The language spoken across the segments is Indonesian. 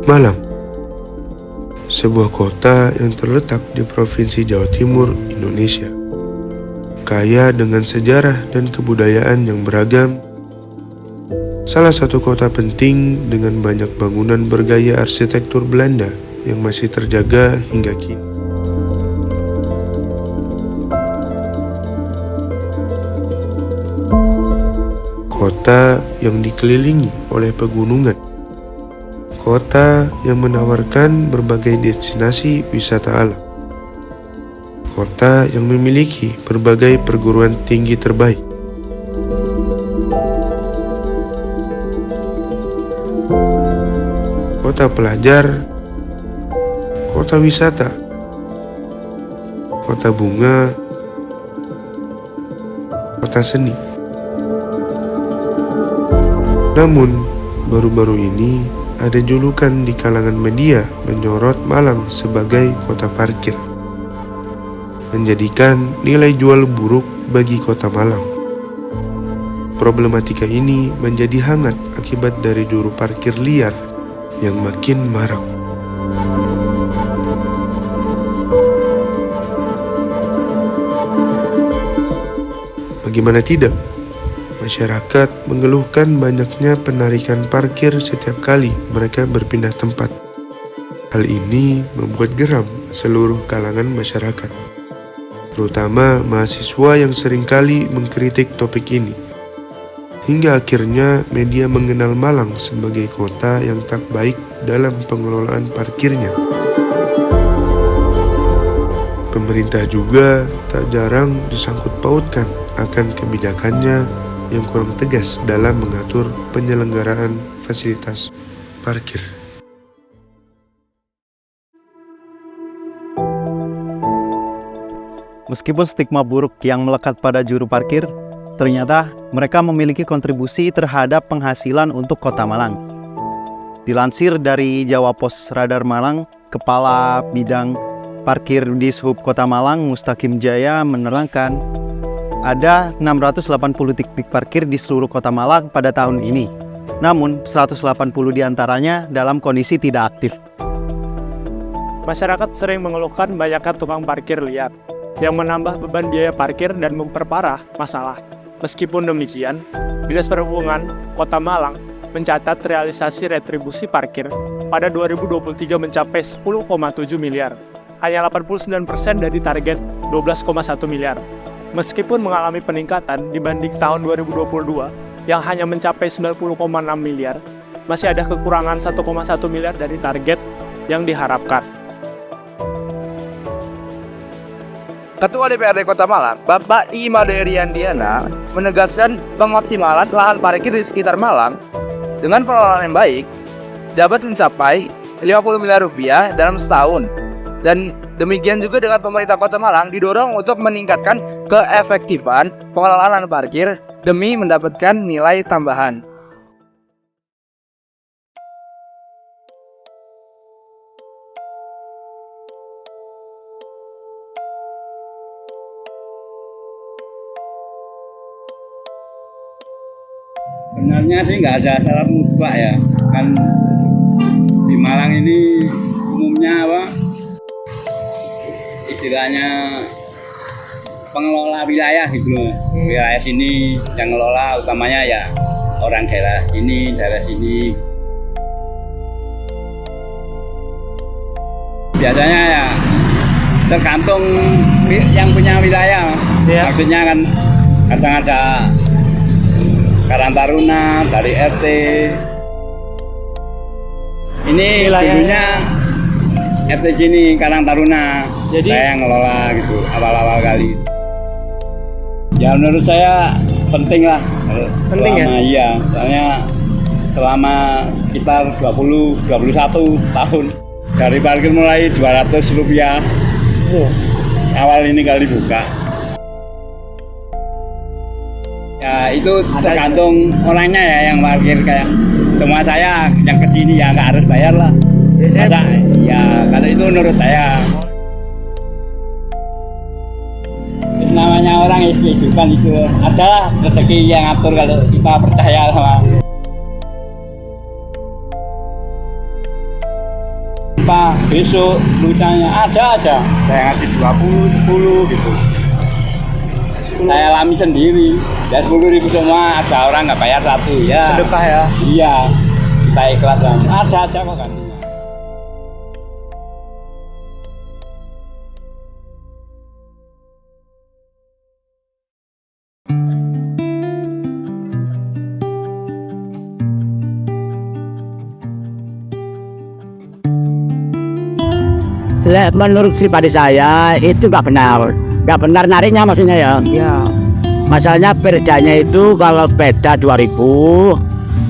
Malang, sebuah kota yang terletak di Provinsi Jawa Timur, Indonesia. Kaya dengan sejarah dan kebudayaan yang beragam, salah satu kota penting dengan banyak bangunan bergaya arsitektur Belanda yang masih terjaga hingga kini. Kota yang dikelilingi oleh pegunungan. Kota yang menawarkan berbagai destinasi wisata alam. Kota yang memiliki berbagai perguruan tinggi terbaik. Kota pelajar, kota wisata, kota bunga, kota seni. Namun, baru-baru ini ada julukan di kalangan media menyorot Malang sebagai kota parkir, menjadikan nilai jual buruk bagi kota Malang. Problematika ini menjadi hangat akibat dari juru parkir liar yang makin marak. Bagaimana tidak? Masyarakat mengeluhkan banyaknya penarikan parkir setiap kali mereka berpindah tempat. Hal ini membuat geram seluruh kalangan masyarakat, terutama mahasiswa yang seringkali mengkritik topik ini. Hingga akhirnya media mengenal Malang sebagai kota yang tak baik dalam pengelolaan parkirnya. Pemerintah juga tak jarang disangkut pautkan akan kebijakannya yang kurang tegas dalam mengatur penyelenggaraan fasilitas parkir. Meskipun stigma buruk yang melekat pada juru parkir, ternyata mereka memiliki kontribusi terhadap penghasilan untuk Kota Malang. Dilansir dari Jawa Pos Radar Malang, Kepala Bidang Parkir Dishub Kota Malang, Mustaqim Jaya, menerangkan ada 680 titik parkir di seluruh Kota Malang pada tahun ini. Namun, 180 diantaranya dalam kondisi tidak aktif. Masyarakat sering mengeluhkan banyaknya tukang parkir liar yang menambah beban biaya parkir dan memperparah masalah. Meskipun demikian, Dinas Perhubungan Kota Malang mencatat realisasi retribusi parkir pada 2023 mencapai 10,7 miliar, hanya 89% dari target 12,1 miliar. Meskipun mengalami peningkatan dibanding tahun 2022 yang hanya mencapai 90,6 miliar, masih ada kekurangan 1,1 miliar dari target yang diharapkan. Ketua DPRD Kota Malang, Bapak Imade Riandiana, menegaskan pengoptimalan lahan parkir di sekitar Malang dengan pengelolaan yang baik dapat mencapai 50 miliar rupiah dalam setahun. Dan demikian juga dengan pemerintah Kota Malang didorong untuk meningkatkan keefektifan pengelolaan lahan parkir demi mendapatkan nilai tambahan. Sebenarnya sih nggak ada syarat mutlak ya, kan di Malang ini umumnya istilahnya pengelola wilayah gitu loh. Wilayah sini yang ngelola utamanya ya orang daerah sini. Biasanya ya tergantung yang punya wilayah. Ya. Maksudnya kan kadang ada Karang Taruna dari RT. Ini dulunya RT sini Karang Taruna. Jadi saya yang ngelola gitu awal-awal kali. Ya menurut saya penting lah. Penting ya? Iya, soalnya selama sekitar 21 tahun dari parkir mulai 200 rupiah awal ini kali buka. Ya itu tergantung orangnya ya yang parkir, kayak semua saya yang kesini ya nggak harus bayar lah. Masa, ya kalau itu menurut saya. Namanya orang kehidupan itu adalah rezeki yang ngatur kalau kita percaya sama Pak. Besok lusanya ada aja saya ngasih 20, 10 gitu. Saya alami sendiri ya, 10.000 semua, ada orang nggak bayar 1 ya. Sedekah ya? Iya, kita ikhlas kan. Ada aja kok kan. Menurut pribadi saya itu nggak benar nariknya maksudnya ya. Iya. Masalahnya bedanya itu kalau sepeda 2.000,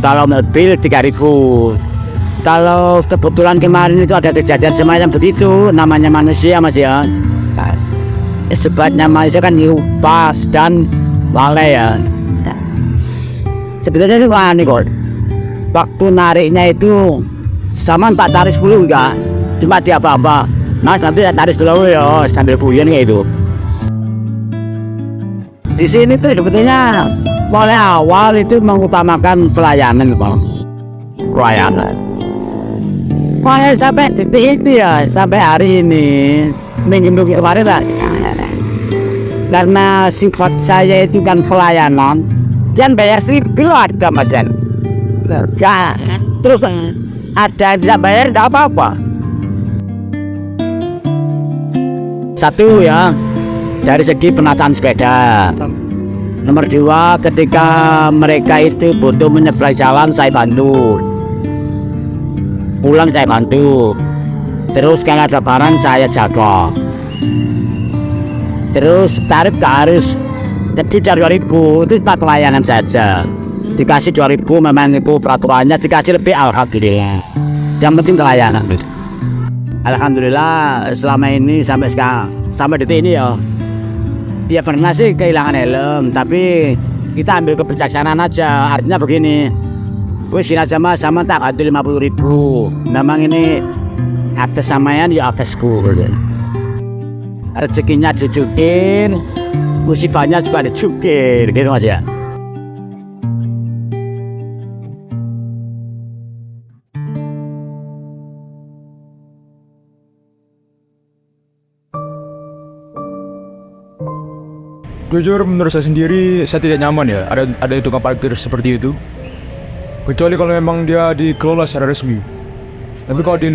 kalau mobil 3.000. Kalau kebetulan kemarin itu ada kejadian semacam begitu, namanya manusia mas ya. Sebabnya manusia kan pas dan lalai ya. Sebetulnya itu aneh kok. Waktu nariknya itu sama tak tarik 10 enggak, cuma dia apa-apa. Mas nanti tarik dulu ya sambil buyen kayak itu. Di sini tuh sebetulnya mulai awal itu mengutamakan pelayanan bang. Pelayanan. Mulai sampai detik ini ya, sampai hari ini minggu kemarin lah. Karena sifat saya itu kan pelayanan, dan bayar sipil ada mas ya. Terus ada yang tidak bayar tidak apa-apa. Satu ya, dari segi penataan sepeda. Nomor 2, ketika mereka itu butuh menyeberang jalan saya bantu, pulang saya bantu. Terus kalau ada barang saya jaga. Terus tarif tak harus jadi 2.000 itu cuma pelayanan saja. Dikasih 2.000 memang itu peraturannya, dikasih lebih alhamdulillah. Yang penting pelayanan. Alhamdulillah selama ini sampai sekarang, sampai detik ini ya. Dia pernah sih kehilangan helm, tapi kita ambil kebijaksanaan aja. Artinya begini, wis aja mas, sama tak ada 50.000. Memang ini atas samaian ya atasku. Rezekinya dicukin, musibahnya juga dicukin, gitu mas ya. Jujur menurut saya sendiri saya tidak nyaman ya ada tukang parkir seperti itu, kecuali kalau memang dia dikelola secara resmi. Tapi kalau di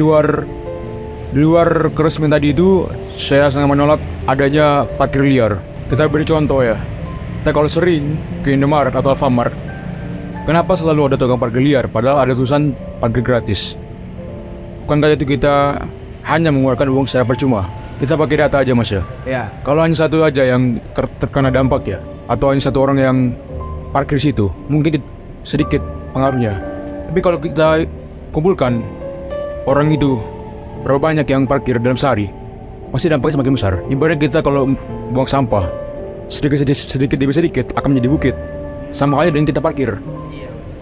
luar keresmian tadi itu saya sangat menolak adanya parkir liar. Kita beri contoh ya, kita kalau sering ke Indomaret atau Alfamart, kenapa selalu ada tukang parkir liar padahal ada tulisan parkir gratis? Bukankah itu kita hanya mengeluarkan uang secara percuma? Kita pakai data aja mas ya. Ya. Kalau hanya satu aja yang terkena dampak ya, atau hanya satu orang yang parkir situ, mungkin sedikit pengaruhnya. Tapi kalau kita kumpulkan orang itu berapa banyak yang parkir dalam sehari, pasti dampaknya semakin besar. Ibarat kita kalau buang sampah sedikit demi sedikit akan menjadi bukit. Sama halnya dengan kita parkir.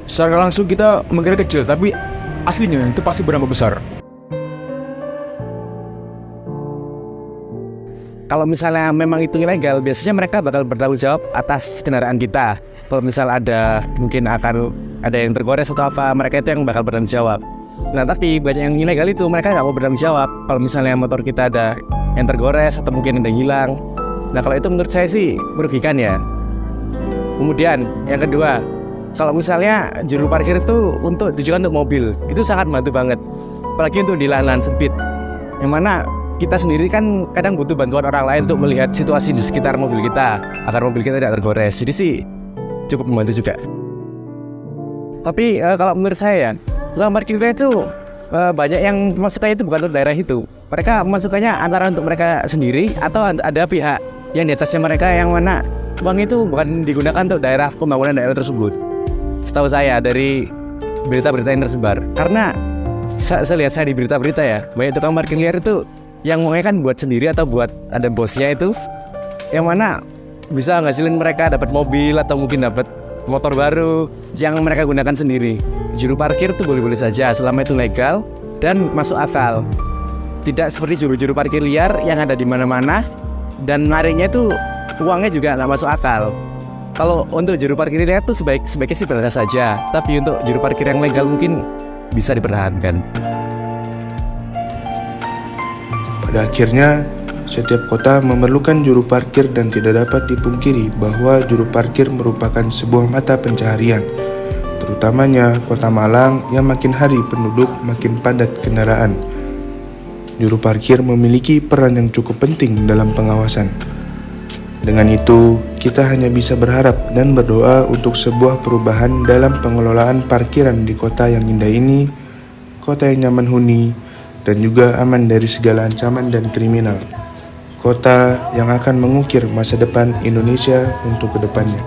Secara langsung kita mengira kecil, tapi aslinya itu pasti berdampak besar. Kalau misalnya memang itu ilegal, biasanya mereka bakal bertanggung jawab atas kendaraan kita. Kalau misal ada mungkin akan ada yang tergores atau apa, mereka itu yang bakal bertanggung jawab. Nah tapi banyak yang ilegal itu mereka nggak mau bertanggung jawab. Kalau misalnya motor kita ada yang tergores atau mungkin ada yang hilang. Nah kalau itu menurut saya sih merugikan ya. Kemudian yang kedua, kalau misalnya juru parkir itu untuk tujuan untuk mobil, itu sangat membantu banget. Apalagi untuk di lahan-lahan sempit, yang mana kita sendiri kan kadang butuh bantuan orang lain untuk melihat situasi di sekitar mobil kita agar mobil kita tidak tergores. Jadi sih cukup membantu juga. Tapi kalau menurut saya, tukang parkirnya itu banyak yang masuknya itu bukan untuk daerah itu. Mereka masuknya antara untuk mereka sendiri atau ada pihak yang di atasnya mereka yang mana uang itu bukan digunakan untuk daerah pembangunan daerah tersebut. Setahu saya dari berita-berita yang tersebar. Karena saya lihat di berita-berita ya, banyak tukang parkir liar itu yang uangnya kan buat sendiri atau buat ada bosnya itu, yang mana bisa ngasilin mereka dapat mobil atau mungkin dapat motor baru yang mereka gunakan sendiri. Juru parkir itu boleh-boleh saja selama itu legal dan masuk akal. Tidak seperti juru-juru parkir liar yang ada di mana-mana dan nariknya itu uangnya juga nggak masuk akal. Kalau untuk juru parkir liar itu sebaiknya sih berada saja, tapi untuk juru parkir yang legal mungkin bisa dipertahankan. Pada akhirnya, setiap kota memerlukan juru parkir dan tidak dapat dipungkiri bahwa juru parkir merupakan sebuah mata pencaharian, terutamanya Kota Malang yang makin hari penduduk makin padat kendaraan. Juru parkir memiliki peran yang cukup penting dalam pengawasan. Dengan itu, kita hanya bisa berharap dan berdoa untuk sebuah perubahan dalam pengelolaan parkiran di kota yang indah ini, kota yang nyaman huni, dan juga aman dari segala ancaman dan kriminal. Kota yang akan mengukir masa depan Indonesia untuk kedepannya.